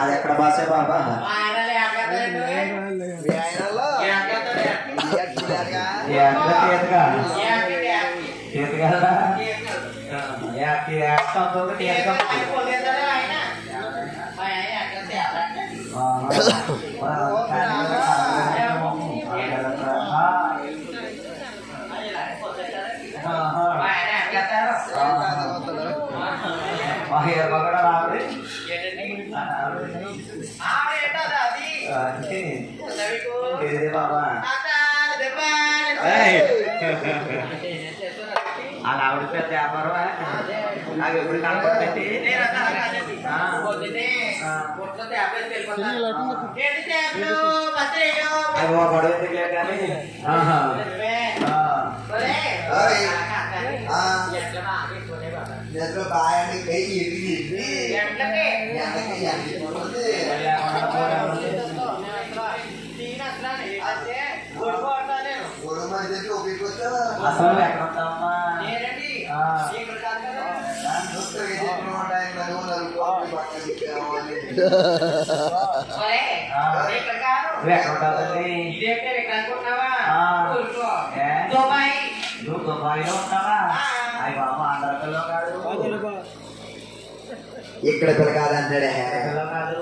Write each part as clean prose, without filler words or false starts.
అది ఎక్కడ బాసే బాబా అలా ఆవిడ పెద్ద వ్యాపారం అవి ఎప్పుడు కనపడుతుంది గొడవ ఎందుకులే కానీ అసలు ఎక్కడ ఉంటామా దుబాయ్లో ఉంటావా అయ్యి బాబు ఆంధ్రలో కాదు ఇక్కడ పిల్లకాదంటాడే కాదు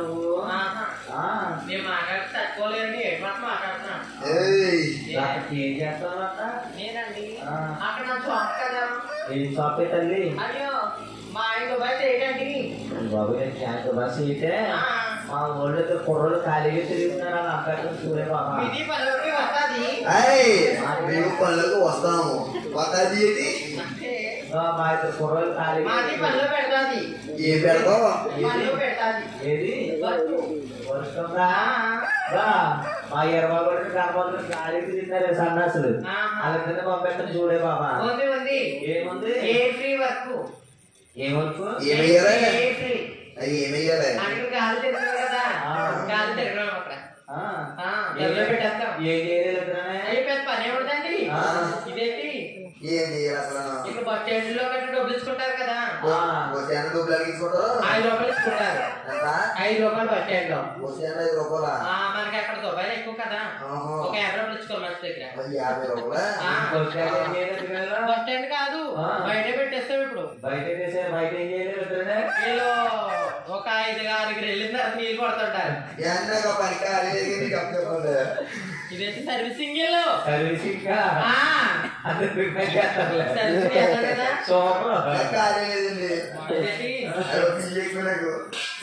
ఏం చేస్తావు ఏం షాప్ తల్లి బాబు బస్ అయితే మా ఊళ్ళో కుర్రలు ఖాళీగా తిరుగుతున్నారు అలా అక్కడ చూడే బాబా మేము పనులకు వస్తాము వస్తుంది మా ఇద్దరు కుర్రలు ఖాళీగా ఏం పెడతావు ఏది వస్తుందా మా 20 కోట్లు కనపడుతు ఖాళీకి తిన్నారు సన్నాసులు వాళ్ళ కింద పంపెట్టని చూడే బాబా ఏముంది ఏ వర్క్ ఏమయ్యాలి ఏం చేయాలి అసలు బస్ స్టాండ్ లో డబ్బులు ఇచ్చుకుంటారు కదా బస్ స్టాండ్ డబ్బులు అడిగించుకుంటారు 5 రూపాయలు ఇచ్చుకుంటారు 5 రూపాయలు బస్ స్టాండ్ లో బస్ స్టాండ్ 5 రూపాయలు మనకి అక్కడ దుబాయ్ ఎక్కువ కదా ఒక 50 రూపాయలు ఇచ్చుకోవాలి మన దగ్గర 50 రూపాయలు బస్ స్టాండ్ కాదు బయట పెట్టేస్తాం ఇప్పుడు బయట బయట ఏం చేయలేదు ఒక 5-6 వెళ్ళిన తర్వాత నీళ్ళు కొడుతుంటారు ఇదేంటి సర్వీసింగ్ సర్వీసింగ్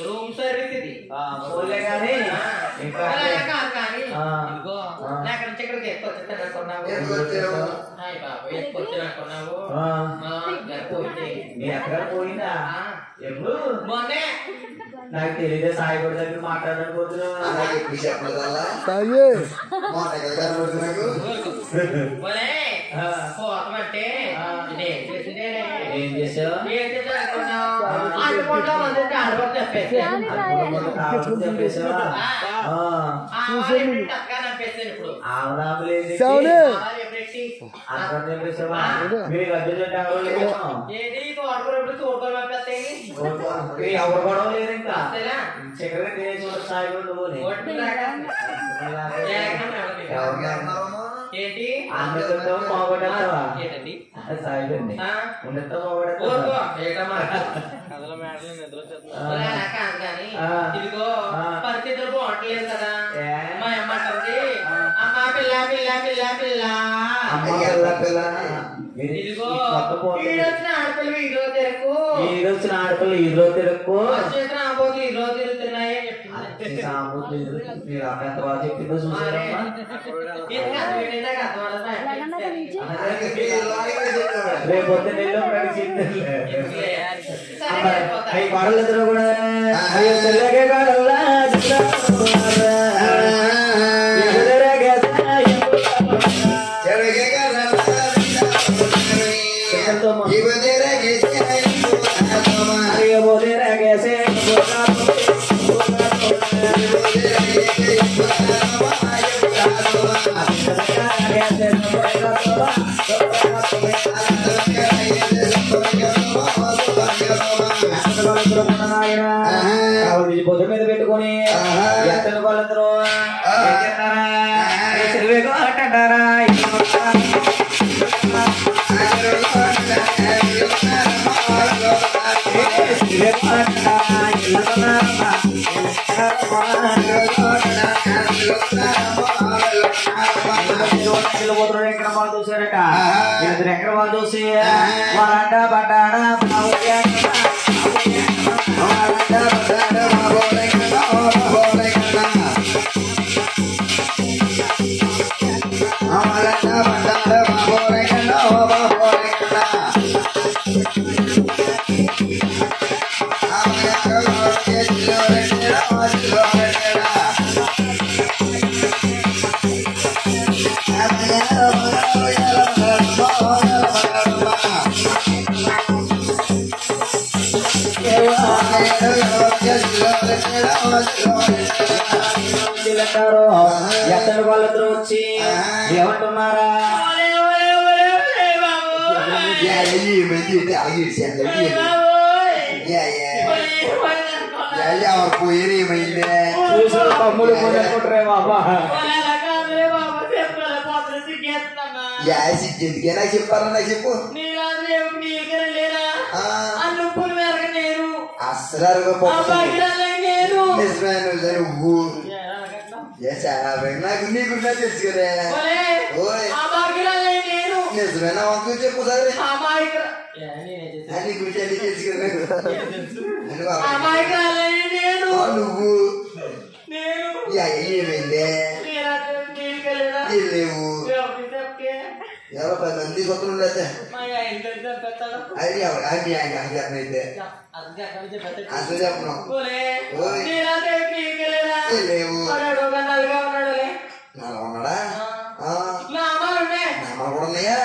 రూమ్ సర్వీస్ ఇది కానీ ఇదిగో ఎక్కడి నుంచి ఇక్కడికి ఎక్కువచ్చున్నావు ఎక్కడ పోయిందా ఎప్పుడు మొన్నే నాకు తెలియదే సాయిగూడ దగ్గర మాట్లాడకపోతున్నావు ఏం చేసావు ఎవరు గొడవ లేదు ఇంకా చక్కెర చూడ స్థాయి ఏంటి అందరితో పోగొట్టావా సాయిపోయింది ఉండతో ఇదిగో పరిస్థితులు బాగుంటలేదు కదా మా అమ్మంటుంది అమ్మ పిల్ల పిల్ల పిల్ల పిల్ల ఇదిగో ఈడొచ్చిన ఆడపిల్ల ఈరో తిరకు ఈడొచ్చిన ఆడపిల్ల ఈరో తిరకు చేసిన ఆపోతులు ఈరో తిరుగుతున్నాయి ఎంత బాగా చెప్పిందో చూసారమ్మా రేపు నెలలో అవి గొడవలిద్దరు కూడా తెల్లగే గొడవలా పొద్దు మీద పెట్టుకుని ఎత్తలు వాళ్ళందరూ అంటారా ఎక్కడ వాళ్ళు చూసారట ఎక్కడ వాళ్ళు చూసి వాళ్ళంట పడ్డాడా ఎత్తడి వాళ్ళందరూ వచ్చి ఏమంటున్నారా తమ్ముడు కొనుక్కుంటారే బాబా ఎందుకైనా చెప్పాలా నాకు చెప్పు అసలు నువ్వు నాకు నీకున్నా తెలుసుకునే నిజమేనా వంతు చెప్పు సరే నీ గురించి అన్ని తెలుసుకున్నాను నువ్వు ఏమైందే లేవు ఎవరో 10 మంది కొత్తలు ఉండేది అది అయితే అసలు చెప్పను లేవు నాలో ఉన్నాడా నామలు కూడా ఉన్నాయా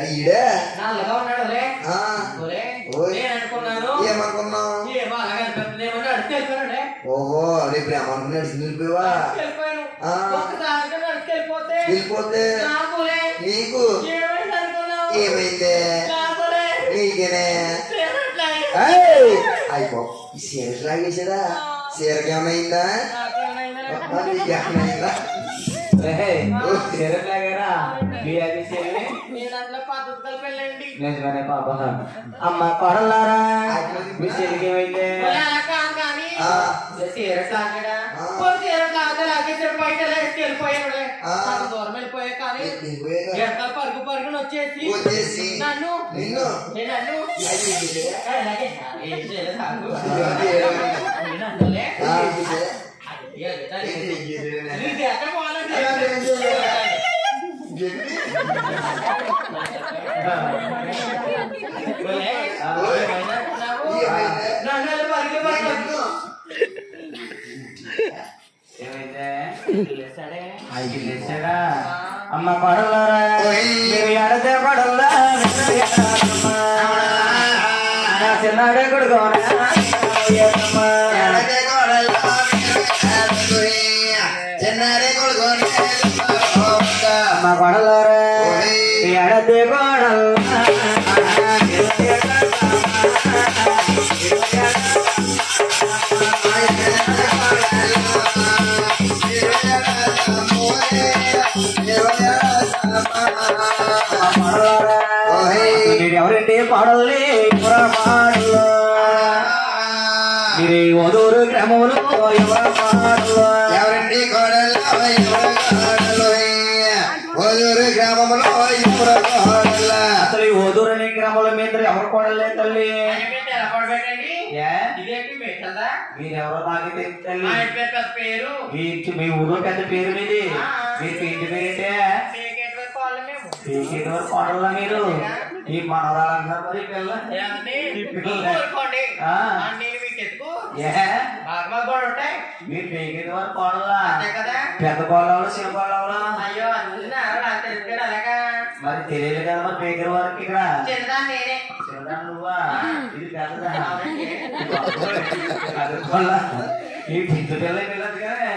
ఈడే ఏమనుకున్నావు ఓహో రేపు ఏమనుకున్నా వెళ్ళిపోయావా వెళ్ళిపోతే నీకు ఏమైందే నీకేనే అయిపో ఈ సీరియస్ లాగేసాడా సీరకి ఏమైందా నీకేమైందా అమ్మ కొడలారా మీ చెల్లికి ఏమైందే పరుగు పరుగును వచ్చేసి నన్ను అమ్మ కొడలారా మీరు ఎడతే కొడల్లా చిన్నాడే కొడుకు అమ్మ కొడలారా ఎడతే కొడల్లా పాడల్లి పాడలు ఇది ఓదూరు గ్రామంలో ఎవరు పాడలు ఎవరండి కోడలు ఓదూరు గ్రామంలో ఎవరు కోడలు అసలు ఈ ఓదూరు అనే గ్రామంలో మీద ఎవరు కోడలే తల్లి మీరెవరో నాకు తెలుసు తల్లి మీ ఊరు పెద్ద పేరు మీది మీరు ఇంటి పేరేంటే కోడలా మీరు ఈ మనవరాలు అంటారు మరి పిల్ల మీరు పేకేది వారు కోడలా పెద్ద కోడలు చిన్న కోడలు మరి తెలియదు కదా మరి పేకరి వారికి ఇక్కడ చిన్నదా నువ్వా ఇది పెద్దదా ఈ పిచ్చి పిల్ల పిల్లది కానీ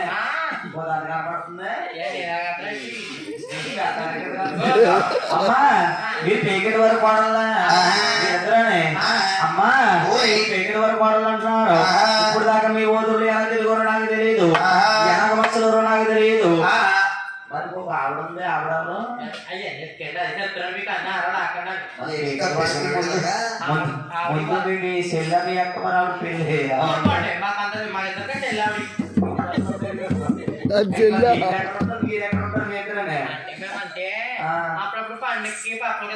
దాన్ని కనపడుతుంది అమ్మా మీరు పేకెట్ వరకు కోడలా ఎదురానే అమ్మా పేకెట్ వరకు కోడలు అంటున్నారు ఇప్పుడు దాకా మీ ఓదులు ఎలా తెలుగురో నాకు తెలియదు వెనక మచ్చలు నాకు తెలియదు మరి ఒక ఆవిడ ఉంది ఆవిడను ముందు మీ చెల్లని యొక్క మరి ఆవిడ పెళ్లి అప్పుడప్పుడు పండుగకి పక్కన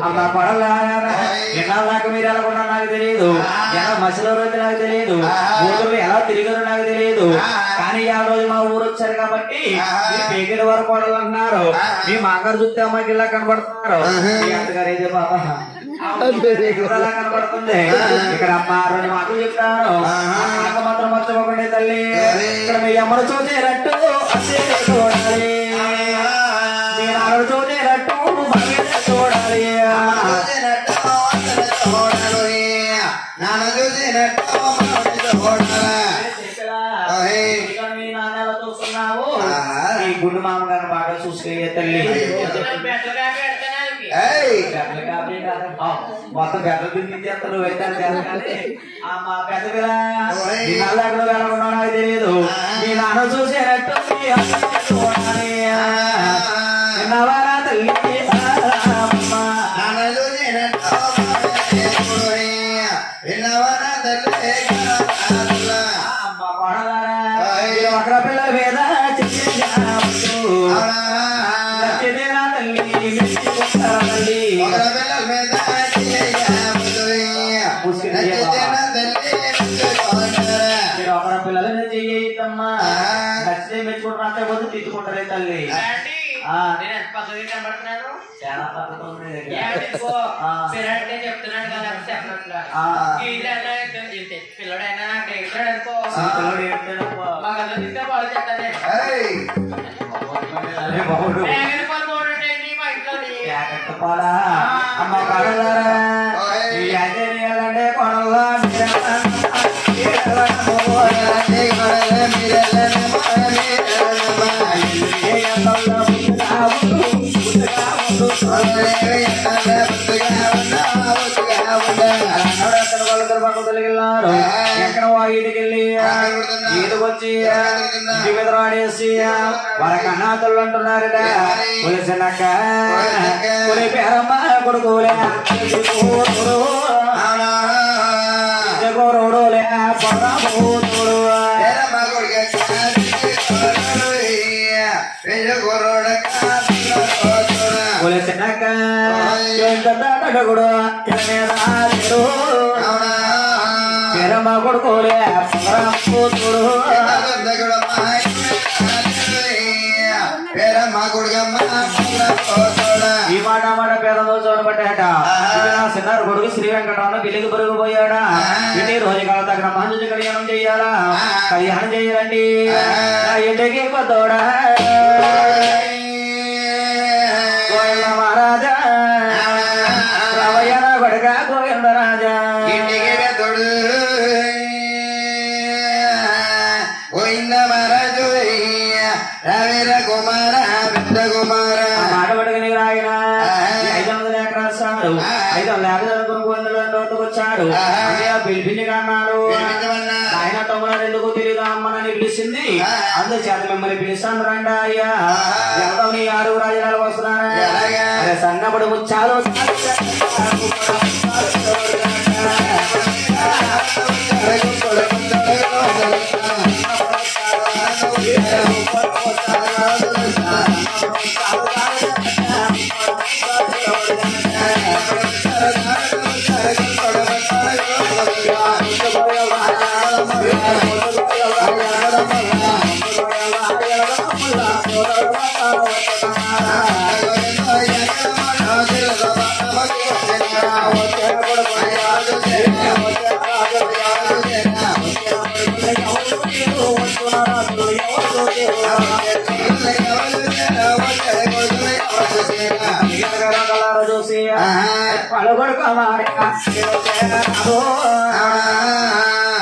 అమ్మ పడలా ఎన్నాళ్ళకు మీరు ఎలా కొన్నా నాకు తెలియదు ఎలా మసలో రోజు నాకు తెలియదు ఊళ్ళో ఎలా తిరిగారో నాకు తెలియదు కానీ ఆ రోజు మా ఊరు వచ్చారు కాబట్టి పేకెట్ వరకు కొడాలి అంటున్నారు మీ మాగారు చూస్తే అమ్మాయికి ఇలా కనబడుతున్నారు అంతగారు అయితే బాబా కనబడుతుంది ఇక్కడ అమ్మ రెండు మాటలు చెప్తాను నాకు మాత్రం మర్చిపోకండి తల్లి ఇక్కడ మీ అమ్మను చూసేటట్టు చూడాలి మీ నాన్న చూసేటట్టు చూడాలి నాన్నలా చూస్తున్నావు ఈ గుండు మామగారిని బాగా చూసుకునే తల్లి మొత్తం పెద్ద తిరిగిస్తారు పెట్టాను కానీ మా పెద్ద పిల్ల నల్ల ఎక్కడ వెళ్ళకుండా నాకు తెలియదు మీ నాన్న చూసేటట్టు చూడాలి విన్నవారా తల్లి అమ్మ కొడలారా ఒక పిల్లల మీద చెప్పేదేనా తల్లి తల్లి మీరు ఒకరి పిల్లలని చెయ్యమ్మా నచ్చితే మెచ్చుకుంటారు అంతకపోతే తిట్టుకుంటారే తల్లి చాలా పద్ధతి ఉంది చెప్తున్నాడు కదా పిల్లడైనా అమ్మ కొడలారా కొడలా ఎక్కడ ఇంటికెళ్ళి ఈదుకొచ్చి ఇంటి మీద రాడేసి వాళ్ళ కన్నాతలు అంటున్నారట పులిసినక్క పులి పేరమ్మ కొడుకులే గోరుడులే పొరబోతుడు పులిసినక్క కూడా పేరమ్మ కొడుకులే పొరబోతుడు ఈ మాట మాట పేదలో చూడబట్టాట చిన్నారు కొడుకు శ్రీ వెంకటరావు బిల్లికి పెరిగిపోయాడా ఇంటి రోజు కాల తగిన మంచి కళ్యాణం చెయ్యాలా కళ్యాణం చెయ్యాలండి ఇంటికి కొత్తోడా మహారాజా రవయ్య కొడుక గోవిందరాజా ఇంటికి పెద్దోడు గోవింద మహారాజు రవీర కుమార పెద్ద కుమార మాట పట్టుకుని రాయన 500 ఎకరాలు సాడు 500 ఎకరాలు వచ్చాడు పిలిపించి అన్నాడు ఆయన తమ్ముడు ఎందుకు తెలియదు అమ్మని పిలిచి చేసింది అందుచేత మిమ్మల్ని పిలుస్తాను రండి అయ్యా ఎవరో నీ 6 రాజులు వస్తున్నారా సన్నపడు ముచ్చాలు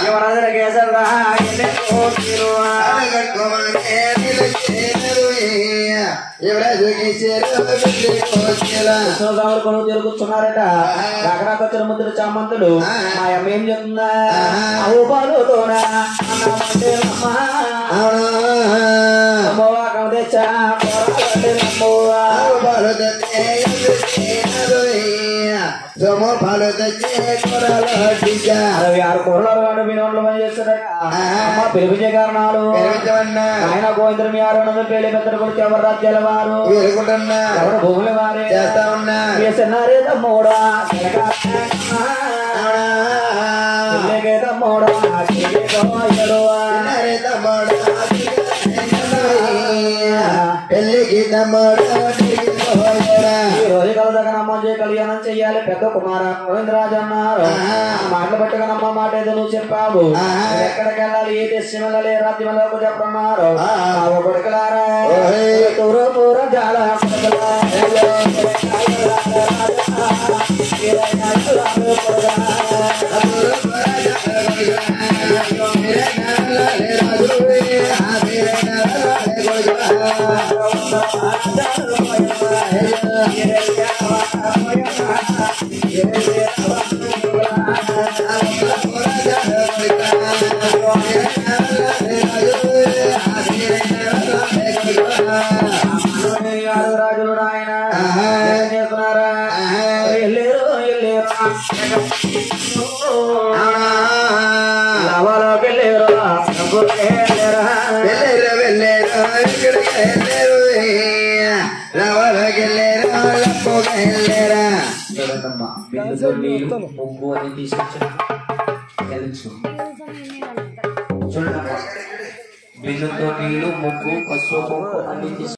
ఎవరదర కేసరా తిరుగుతున్నారట రకరకాల ముద్దులు చామంతులు మా అమ్మ ఏం చెప్తుందా పాలుతోనా తెచ్చా పెరిపించే కారణాలు ఆయన గోవింద్ర మీ 600 పేర్లు పెద్దలు కొడుకు ఎవరు రాజ్యాల వారు ఎవరు భూముల వారే చేస్తా ఉన్నారే తమ్ముడా తమ్ముడా పెళ్లికి రోజు కలదగనమ్మ కళ్యాణం చెయ్యాలి పెద్ద కుమార గోవిందరాజు అన్నారు మాటలు పట్టుకనమ్మ మాట ఏదో నువ్వు చెప్పావు ఎక్కడికి వెళ్ళాలి ఏ దేశం వెళ్ళాలి రాజ్యంలోకి చెప్పన్నారు కొడుకులారా తూరు పూర జాల రాజులు ఆయన చేస్తున్నారా లవలోకి వెళ్ళారు ముగ్గు అని తీసుకొచ్చాను చూడండి బిందుతో నీళ్ళు ముగ్గు పసుపు అన్ని తీసుకు